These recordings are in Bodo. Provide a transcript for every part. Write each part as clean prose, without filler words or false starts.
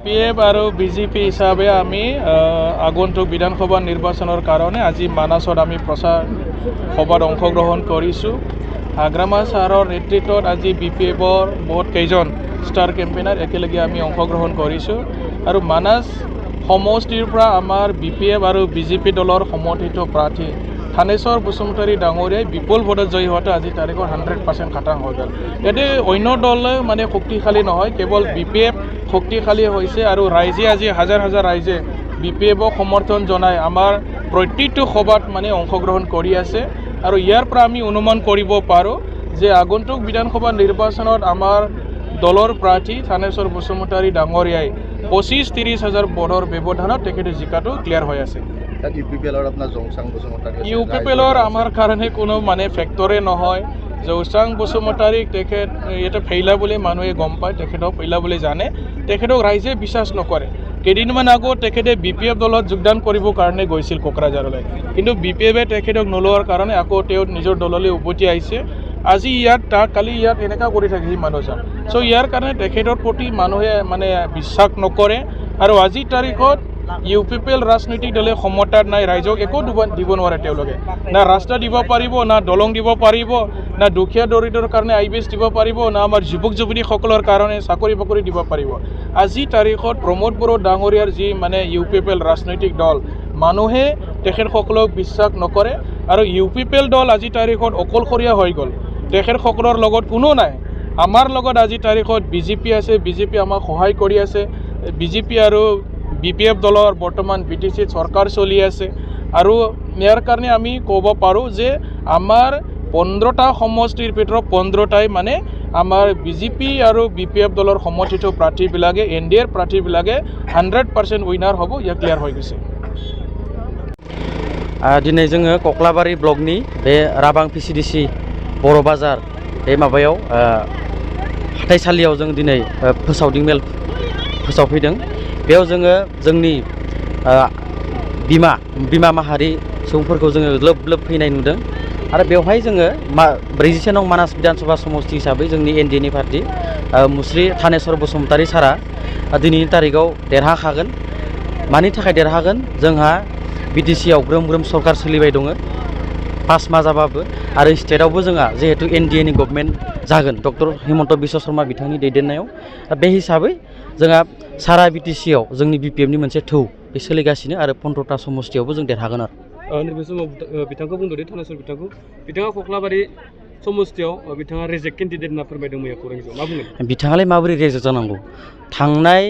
পিএফ আৰু বিজেপি হিচাপে আমি আগন্তুক বিধানসভা নিৰ্বাচনৰ কাৰণে আজি মানাছত আমি প্ৰচাৰ সভাত অংশগ্ৰহণ কৰিছোঁ। হাগ্ৰামা ছাৰৰ নেতৃত্বত আজি BPFৰ বহুত কেইজন ষ্টাৰ কেম্পেইনাৰ একেলগে আমি অংশগ্ৰহণ কৰিছোঁ আৰু মানাছ সমষ্টিৰ পৰা আমাৰ BPF আৰু বিজেপি দলৰ সমৰ্থিত প্ৰাৰ্থী থানেশ্বৰ বসুমতাৰী ডাঙৰীয়াই বিপুল ভোটত জয়ী হোৱাটো আজি তাৰিখত 100% খাটাং হৈ গ'ল। ইয়াতে অন্য দল মানে শক্তিশালী নহয়, কেৱল BPF শক্তিশালী হৈছে আৰু ৰাইজে আজি হাজাৰ হাজাৰ ৰাইজে BPFক সমৰ্থন জনাই আমাৰ প্ৰতিটো সভাত মানে অংশগ্ৰহণ কৰি আছে আৰু ইয়াৰ পৰা আমি অনুমান কৰিব পাৰোঁ যে আগন্তুক বিধানসভা নিৰ্বাচনত আমাৰ দলৰ প্ৰাৰ্থী থানেশ্বৰ বসুমতাৰী ডাঙৰীয়াই 25-30 হাজাৰ ভোটৰ ব্যৱধানত তেখেতে জিকাটো ক্লিয়াৰ হৈ আছে। ইউপিপিএলৰ আমাৰ কাৰণে কোনো মানে ফেক্টৰে নহয়। জৌচাং বসুমতাৰীক তেখেত ইয়াতে ফেইলা বুলি মানুহে গম পায়, তেখেতক ফেইলা বুলি জানে, তেখেতক ৰাইজে বিশ্বাস নকৰে। কেইদিনমান আগত তেখেতে BPF দলত যোগদান কৰিবৰ কাৰণে গৈছিল কোকৰাঝাৰলৈ, কিন্তু BPFে তেখেতক নোলোৱাৰ কাৰণে আকৌ তেওঁ নিজৰ দললৈ উভতি আহিছে। আজি ইয়াত কালি ইয়াত এনেকুৱা কৰি থাকে সি মানুহজন। চ' ইয়াৰ কাৰণে তেখেতৰ প্ৰতি মানুহে মানে বিশ্বাস নকৰে আৰু আজিৰ তাৰিখত ইউপিপিএল ৰাজনৈতিক দলে ক্ষমতাত নাই, ৰাইজক একো দিব নোৱাৰে। তেওঁলোকে না ৰাস্তা দিব পাৰিব, না দলং দিব পাৰিব, না দুখীয়া দৰিদ্ৰৰ কাৰণে IBS দিব পাৰিব, না আমাৰ যুৱক যুৱতীসকলৰ কাৰণে চাকৰি বাকৰি দিব পাৰিব। আজি তাৰিখত প্ৰমোদ বড়ো ডাঙৰীয়াৰ যি মানে ইউপিপিএল ৰাজনৈতিক দল, মানুহে তেখেতসকলক বিশ্বাস নকৰে আৰু ইউপিপিএল দল আজি তাৰিখত অকলশৰীয়া হৈ গ'ল। তেখেতসকলৰ লগত কোনো নাই। আমাৰ লগত আজি তাৰিখত BJP আছে, BJP আমাক সহায় কৰি আছে। BJP আৰু BPF দলৰ বৰ্তমান BTCত চৰকাৰ চলি আছে আৰু ইয়াৰ কাৰণে আমি ক'ব পাৰোঁ যে আমাৰ 15টা সমষ্টিৰ ভিতৰত 15টাই মানে আমাৰ BJP আৰু BPF দলৰ সমৰ্থিত প্ৰাৰ্থীবিলাকে NDAৰ প্ৰাৰ্থীবিলাকে 100% উইনাৰ হ'ব, ইয়াক ক্লিয়াৰ হৈ গৈছে। दिनै जोङो कक्लाबारि ब्लकनि बे राबां PCDC बर' बाजार बे माबायाव हाथाइसालियाव जों दिनै फोसावदिं मेल फोसावफैदों। बेयाव जोङो जोंनि बिमा माहारि सुबुंफोरखौ जोङो लोब लोब फैनाय नुदों आरो बेवहाय जोङो 47 नं मानास बिधानसभा समष्टि हिसाबै जोंनि NDAनि पार्टी मुस्रि थानेश्वर बसुमतारी सारा दिनैनि तारिखआव देरहाखागोन। मानि थाखाय देरहागोन? जोंहा BTCआव ग्रोम ग्रोम सरकार सोलिबाय दङ 5 मा जाबाबो आरो स्टेटआवबो जोंहा जिहेतु NDAनि गभर्नमेन्ट जागोन डक्टर हिमन्त बिश्व शर्मा बिथांनि दैदेननायाव। बे हिसाबै जोंहा सारा BTCआव जोंनि BPFनि मोनसे थौ बे सोलिगासिनो आरो 15टा समष्टियावबो जों देरहागोन आरो। नैबे समाव बिथांखौ बुंदोंदि थानेश्वर बिथाङा कक्लाबारि समष्टियाव बिथाङा रेजेक्ट केन्डिडेट होनना फोरमायदों मैया खौरांगिरियाव, मा बुङो? बिथाङालाय माबोरै रेजेक्ट जानांगौ? थांनाय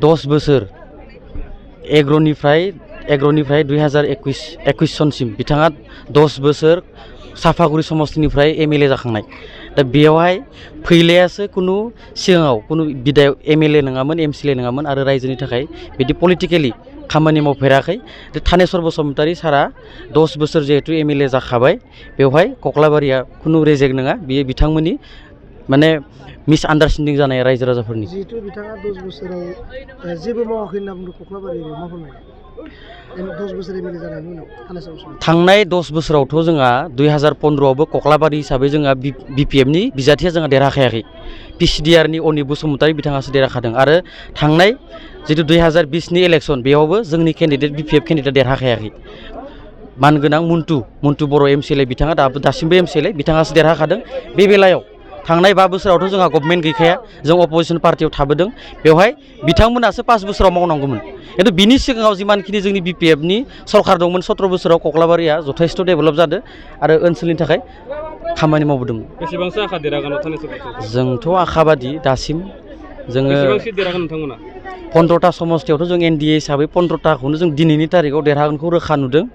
10 बोसोर एग्र'निफ्राय 2021 सनसिम बिथाङा 10 बोसोर साफागुरि समष्टिनिफ्राय MLA जाखांनाय। दा बेयावहाय फैलायासो कुनु सिगाङाव कुनु बिदायक MLA नङामोन, MCLA नङामोन आरो रायजोनि थाखाय बिदि पलिटिकेलि खामानि मावफेराखै। थानेश्वर बसुमतारी सारा 10 बोसोर जिहेतु MLA जाखाबाय, बेवहाय कक्लाबारिया कुनु रेजेक्ट नङा, बियो बिथांमोननि माने मिसआन्डारस्टेन्डिं जानाय रायजो राजाफोरनि। जिहेतु बिथाङा 10 बोसोराव जेबो मावाखै होनना बुंदों कक्लाबारियाव, मा फोरमायो? 10 बोसोर MLA जानायनि उनाव थांनाय 10 बोसोरावथ' जोंहा 2015आवबो कक्लाबारि हिसाबै जोंहा BPFनि बिजाथिया जोंहा देरहाखायाखै। PCDRनि अनिल बसुमतारी बिथाङासो देरहाखादों आरो थांनाय जितु 2020नि इलेक्सन बेयावबो जोंनि केन्डिडेट BPF केन्डिडेट देरहाखायाखै। मानगोनां मन्टु बर' MCLA बिथाङा दासिमबो MCLA बिथाङासो देरहाखादों। बे बेलायाव थांनाय 5 बोसोरावथ' जोंहा गभर्नमेन्ट गैखाया, जों अपोजिसन पार्टियाव थाबोदों। बेवहाय बिथांमोनासो 5 बोसोराव मावनांगौमोन, खिन्थु बिनि सिगाङाव जिमानखिनि जोंनि BPFनि सरकार दंमोन 17 बोसोराव कक्लाबारिया जथेस्थ' डेभेलप जादों आरो ओनसोलनि थाखाय खामानि मावबोदोंमोन। बेसेबांसो आखा देरहागोन थानेश्वर? जोंथ' आखाबादि दासिम जोङो बेसेबांसो देरहागोन नोंथांमोना? 15टा समष्टियावथ' जों NDA हिसाबै 15टाखौनो जों दिनैनि तारिखआव देरहागोनखौ रोखा नुदों।